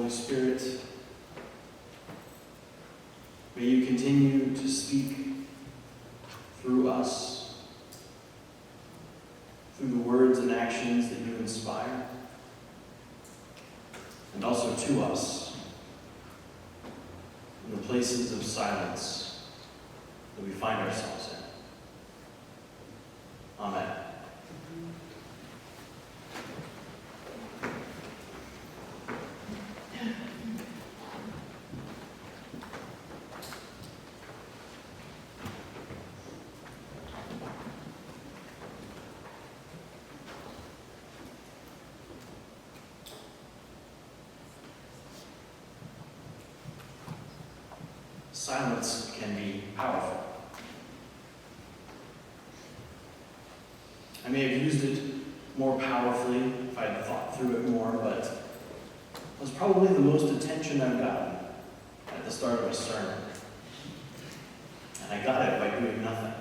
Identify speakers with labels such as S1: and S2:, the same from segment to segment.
S1: Holy Spirit, may you continue to speak through us, through the words and actions that you inspire, and also to us in the places of silence that we find ourselves in. Amen. Silence can be powerful. I may have used it more powerfully if I had thought through it more, but it was probably the most attention I've gotten at the start of a sermon. And I got it by doing nothing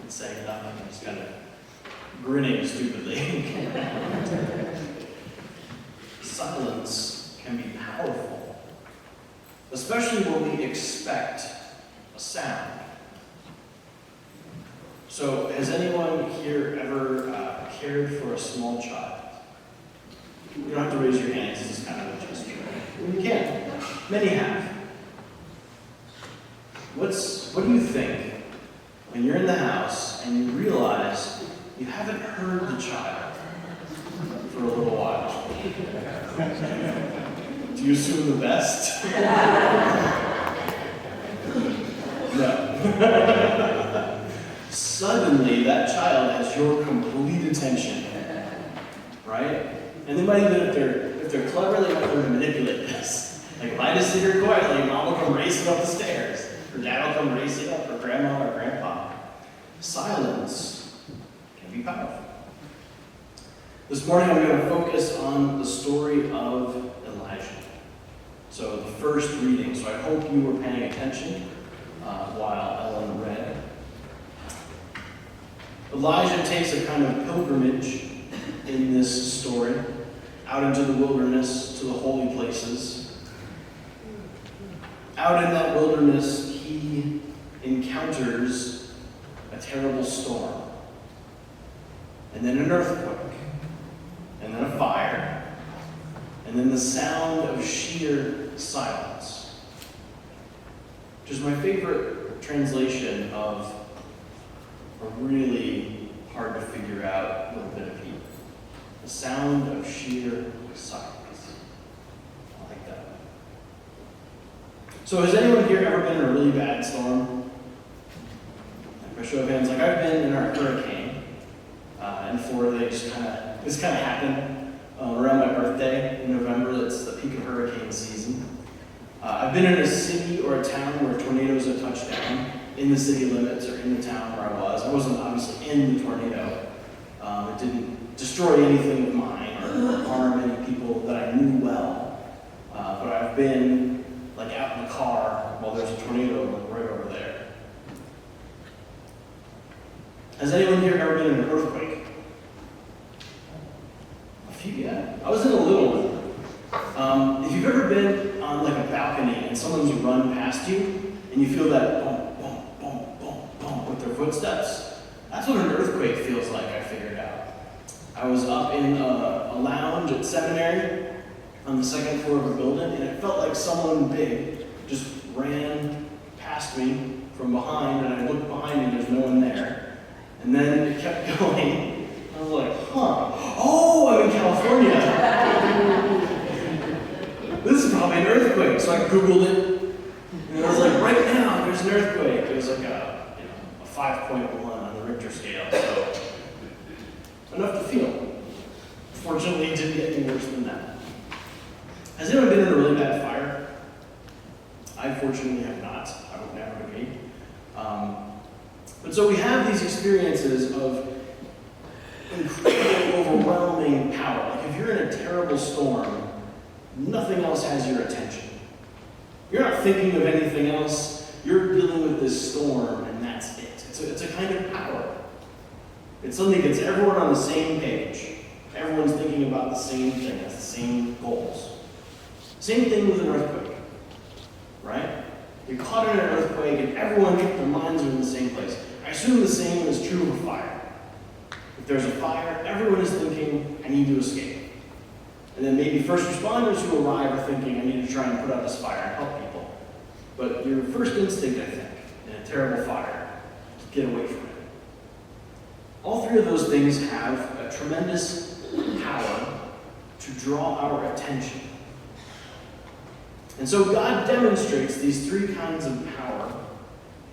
S1: and saying nothing, just kind of grinning stupidly. Silence can be powerful, especially when we expect a sound. So, has anyone here ever cared for a small child? You don't have to raise your hands, this is kind of a gesture. You can. Many have. What do you think when you're in the house and you realize you haven't heard the child for a little while? Do you assume the best? No. Suddenly, that child has your complete attention, right? And they might even, if they're clever, they might learn to manipulate this. Like, if I just sit here quietly, Mom will come racing up the stairs, or Dad will come racing up, or Grandma or Grandpa. Silence can be powerful. This morning, I'm going to focus on the story of Elijah. So, the first reading. So, I hope you were paying attention while Ellen read. Elijah takes a kind of pilgrimage in this story, out into the wilderness, to the holy places. Out in that wilderness, he encounters a terrible storm, and then an earthquake, and then a fire, and then the sound of sheer silence, which is my favorite translation of a really hard to figure out little bit of Hebrew. The sound of sheer silence. I like that. So has anyone here ever been in a really bad storm? By show of hands, like I've been in our hurricane in Florida. This kind of happened around my birthday in November. That's the peak of hurricane season. I've been in a city or a town where tornadoes have touched down, in the city limits or in the town where I was. I wasn't obviously in the tornado. It didn't destroy anything of mine or harm any people that I knew well. But I've been like out in the car while there's a tornado like right over there. Has anyone here ever been in an earthquake? A few, yeah. I was in a little one. If you've ever been on like a balcony and someone's run past you and you feel that boom, boom, boom, boom, boom with their footsteps, that's what an earthquake feels like, I figured out. I was up in a lounge at seminary on the second floor of a building, and it felt like someone big just ran past me from behind, and I looked behind me and there's no one there. And then it kept going. I was like, oh, I'm in California. This is probably an earthquake. So I Googled it, and I was like, right now, there's an earthquake. It was like a 5.1 on the Richter scale, so enough to feel. Fortunately, it didn't get any worse than that. Has anyone been in a really bad fire? I fortunately have not. I would never be. But so we have these experiences of incredibly overwhelming power. Like if you're in a terrible storm, nothing else has your attention. You're not thinking of anything else. You're dealing with this storm, and that's it. It's a kind of power. It's something that gets everyone on the same page. Everyone's thinking about the same thing, has the same goals. Same thing with an earthquake, right? You're caught in an earthquake and everyone, their minds are in the same place. I assume the same is true of a fire. If there's a fire, everyone is thinking, I need to escape. And then maybe first responders who arrive are thinking, I need to try and put out this fire and help people. But your first instinct, I think, in a terrible fire, is to get away from it. All three of those things have a tremendous power to draw our attention. And so God demonstrates these three kinds of power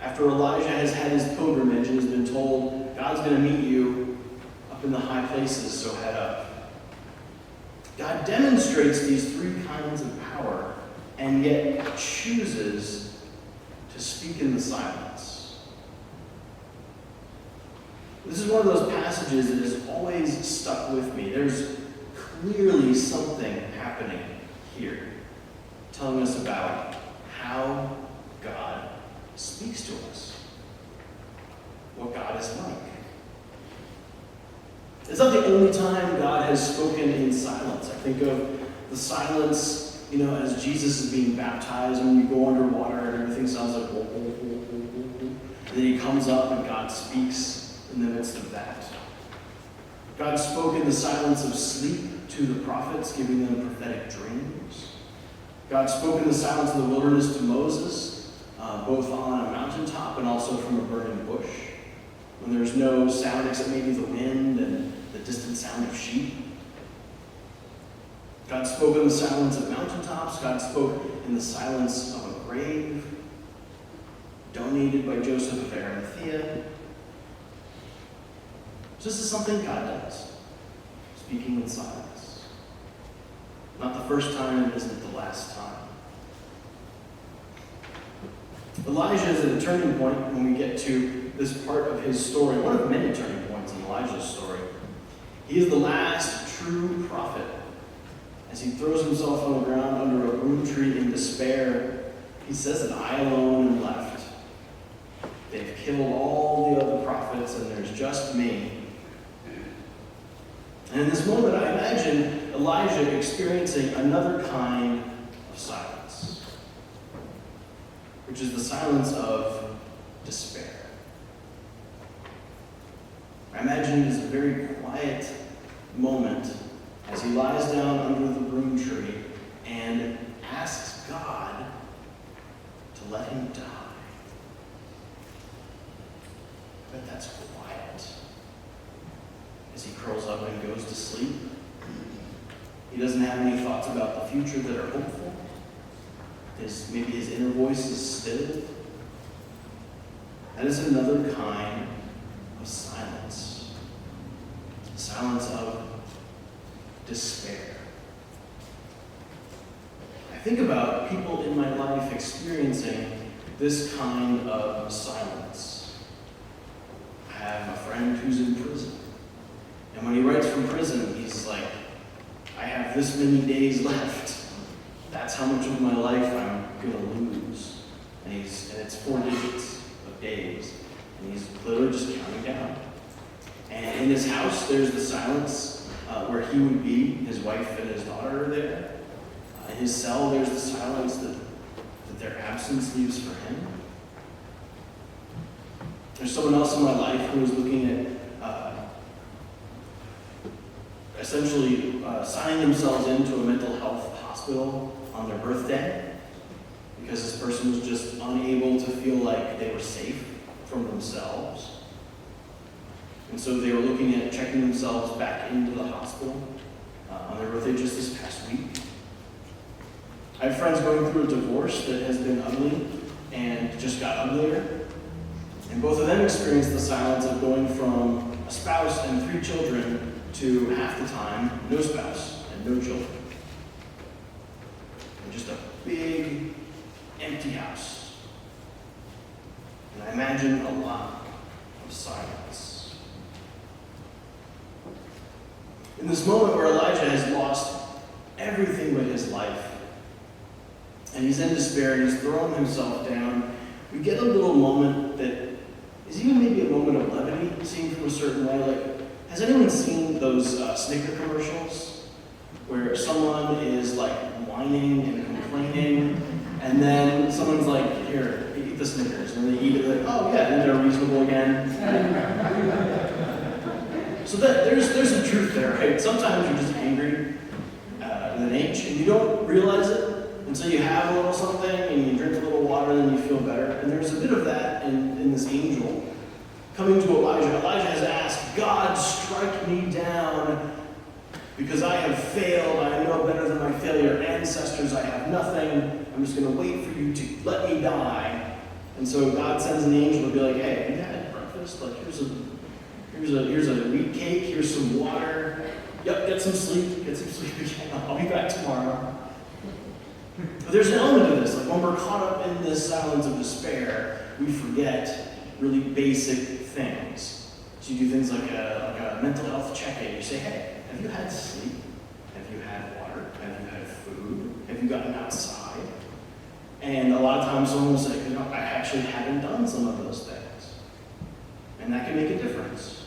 S1: after Elijah has had his pilgrimage and has been told, God's going to meet you up in the high places, so head up. God demonstrates these three kinds of power and yet chooses to speak in the silence. This is one of those passages that has always stuck with me. There's clearly something happening here, telling us about how God speaks to us, what God is like. It's not the only time God has spoken in silence. I think of the silence, as Jesus is being baptized, when you go underwater and everything sounds like whoa, whoa, whoa, whoa, whoa. And then he comes up and God speaks in the midst of that. God spoke in the silence of sleep to the prophets, giving them prophetic dreams. God spoke in the silence of the wilderness to Moses, both on a mountaintop and also from a burning bush, when there's no sound except maybe the wind and the distant sound of sheep. God spoke in the silence of mountaintops. God spoke in the silence of a grave donated by Joseph of Arimathea. So this is something God does, speaking in silence. Not the first time, and isn't the last time. Elijah is at a turning point when we get to this part of his story, one of many turning points in Elijah's story. He is the last true prophet. As he throws himself on the ground under a broom tree in despair, he says that I alone am left. They've killed all the other prophets and there's just me. And in this moment, I imagine Elijah experiencing another kind of silence, which is the silence of despair. I imagine it is a very quiet moment as he lies down under the broom tree and asks God to let him die. But that's quiet. As he curls up and goes to sleep, he doesn't have any thoughts about the future that are hopeful. Maybe his inner voice is stilled. That is another kind of silence. The silence of despair. I think about people in my life experiencing this kind of silence. I have a friend who's in prison. And when he writes from prison, he's like, I have this many days left. That's how much of my life I'm going to lose. And it's 4 digits of days. And he's literally just counting down. And in his house, there's the silence where he would be. His wife and his daughter are there. In his cell, there's the silence that their absence leaves for him. There's someone else in my life who is looking at essentially signing themselves into a mental health hospital on their birthday because this person was just unable to feel like they were safe from themselves. And so they were looking at checking themselves back into the hospital on their birthday just this past week. I have friends going through a divorce that has been ugly and just got uglier. And both of them experienced the silence of going from a spouse and 3 children to half the time, no spouse and no children. And just a big, empty house. And I imagine a lot of silence. In this moment where Elijah has lost everything but his life, and he's in despair and he's thrown himself down, we get a little moment that is even maybe a moment of levity, seen from a certain way. Like, has anyone seen those Snicker commercials where someone is like whining and complaining, and then someone's like, here, eat the Snickers, and they eat it like, oh yeah, and they're reasonable again. So that there's a truth there, right? Sometimes you're just angry with an H, and you don't realize it until you have a little something, and you drink a little water, and then you feel better. And there's a bit of that in this angel coming to Elijah. Elijah has asked, God, strike me down, because I have failed. I am no better than my failure ancestors. I have nothing. I'm just going to wait for you to let me die. And so God sends an angel to be like, hey, have you had breakfast? Like, here's a wheat cake. Here's some water. Yep, get some sleep. Get some sleep again. I'll be back tomorrow. But there's an element of this. Like, when we're caught up in this silence of despair, we forget really basic things. So you do things like a mental health check-in. You say, hey, have you had sleep? Have you had water? Have you had food? Have you gotten outside? And a lot of times someone will say, I actually haven't done some of those things. And that can make a difference.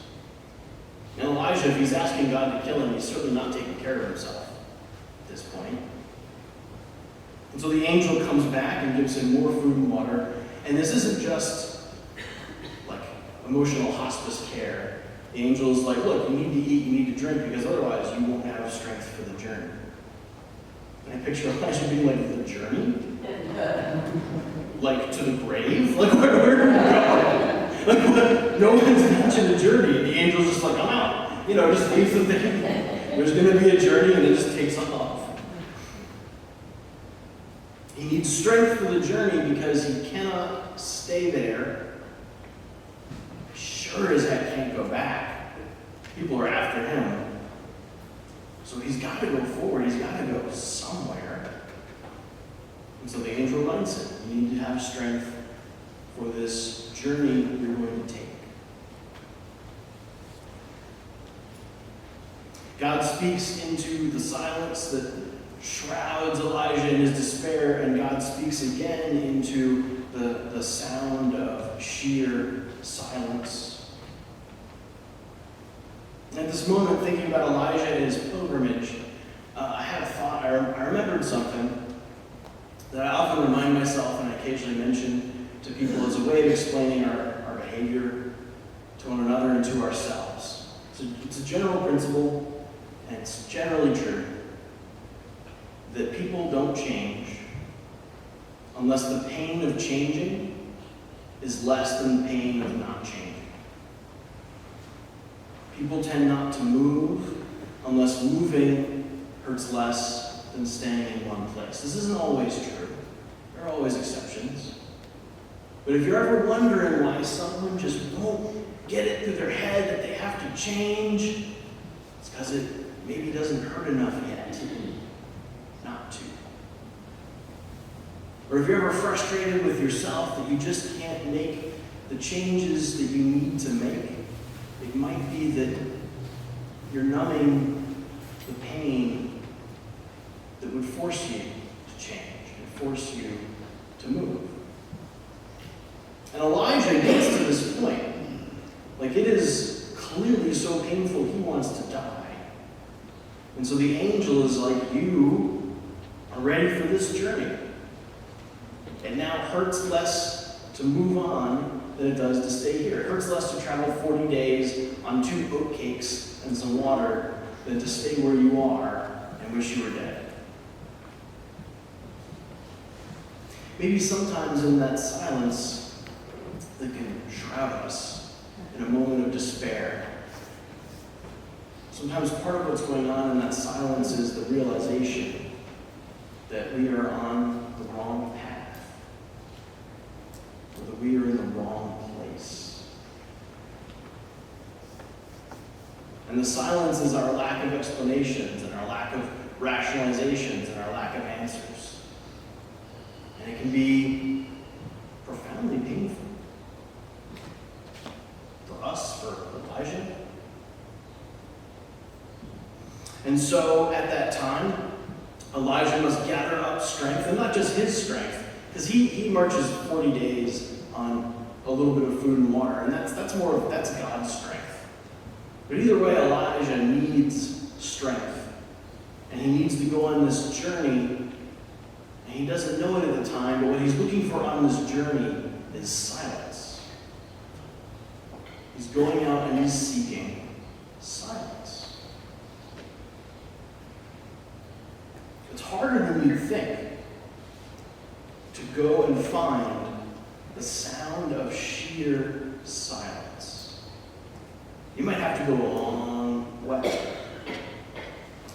S1: And Elijah, if he's asking God to kill him, he's certainly not taking care of himself at this point. And so the angel comes back and gives him more food and water. And this isn't just like emotional hospice care. The angel is like, look, you need to eat, you need to drink, because otherwise you won't have strength for the journey. And I picture Elijah being like, the journey? Like to the grave? Like where are we going? Like what? No one's mentioned a journey. And the angel's just like, I'm out. Just leaves the thing. There's going to be a journey, and it just takes off. He needs strength for the journey because he cannot stay there. Sure as heck can't go back. People are after him. So he's got to go forward. He's got to go somewhere. And so the angel reminds him, you need to have strength for this journey you're going to take. God speaks into the silence that shrouds Elijah in his despair, and God speaks again into the sound of sheer silence. At this moment, thinking about Elijah and his pilgrimage, I had a thought. I remembered something that I often remind myself and I occasionally mention to people as a way of explaining our behavior to one another and to ourselves. It's a general principle, and it's generally true, that people don't change unless the pain of changing is less than the pain of not changing. People tend not to move unless moving hurts less than staying in one place. This isn't always true. There are always exceptions. But if you're ever wondering why someone just won't get it through their head that they have to change, it's because it maybe doesn't hurt enough yet not to. Or if you're ever frustrated with yourself that you just can't make the changes that you need to make, it might be that you're numbing the pain that would force you to change and force you to move. And Elijah gets to this point. Like, it is clearly so painful he wants to die. And so the angel is like, you are ready for this journey. It now hurts less to move on than it does to stay here. It hurts less to travel 40 days on 2 oat cakes and some water than to stay where you are and wish you were dead. Maybe sometimes in that silence that can shroud us in a moment of despair, sometimes part of what's going on in that silence is the realization that we are on the wrong path, or that we are in the wrong place. And the silence is our lack of explanations and our lack of rationalizations and our lack of answers. And it can be profoundly painful. For us, for Elijah. And so at that time, Elijah must gather up strength, and not just his strength, because he marches 40 days on a little bit of food and water, and that's God's strength. But either way, Elijah needs strength, and he go on this journey, and he doesn't know it at the time, but what he's looking for on this journey is silence. He's going out and he's seeking silence. It's harder than you think to go and find the sound of sheer silence. You might have to go a long way.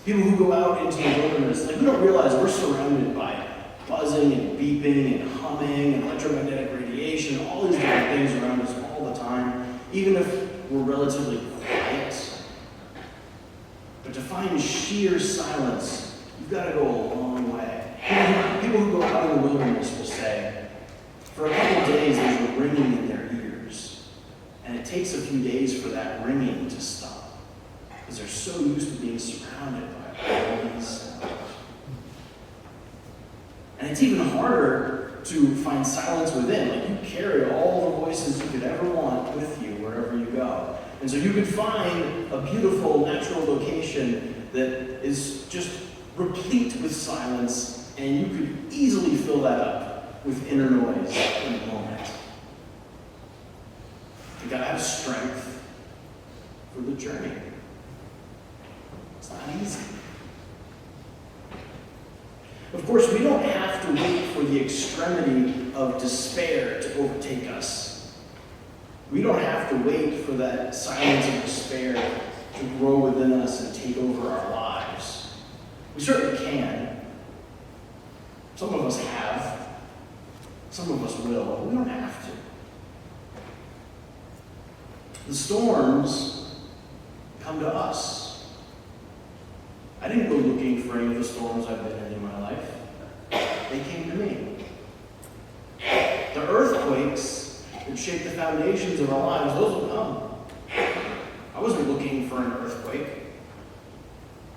S1: People who go out into the wilderness, we don't realize we're surrounded by buzzing and beeping and humming and electromagnetic radiation, all these different things around us all the time, even if we're relatively quiet. But to find sheer silence, you've got to go a long way. People who go out in the wilderness will say, for a couple of days there's a ringing in their ears, and it takes a few days for that ringing to stop, because they're so used to being surrounded by all these sounds. And it's even harder to find silence within. You carry all the voices you could ever want with you wherever you go. And so you could find a beautiful natural location that is just replete with silence, and you could easily fill that up with inner noise in a moment. You gotta have strength for the journey. It's not easy. Of course, we don't have to wait for the extremity of despair to overtake us. We don't have to wait for that silence of despair to grow within us and take over our lives. We certainly can. Some of us have. Some of us will. But we don't have to. The storms come to us. I didn't go looking for any of the storms I've been in my life. They came to me. The earthquakes that shape the foundations of our lives, those will come. I wasn't looking for an earthquake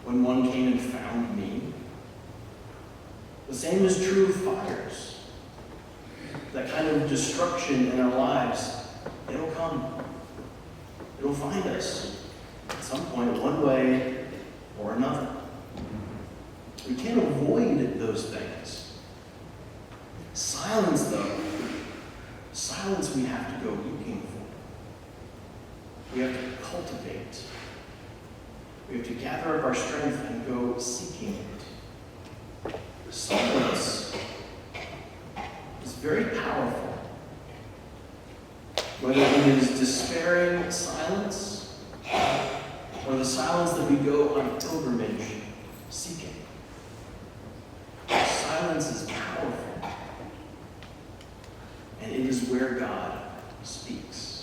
S1: when one came and found me. The same is true of fires. That kind of destruction in our lives, it'll come. It'll find us at some point, one way or another. We can't avoid those things. Silence, though, silence we have to go looking for. We have to cultivate. We have to gather up our strength and go seeking it. Silence is very powerful. Whether it is despairing silence or the silence that we go on pilgrimage seeking. Silence is powerful, and it is where God speaks.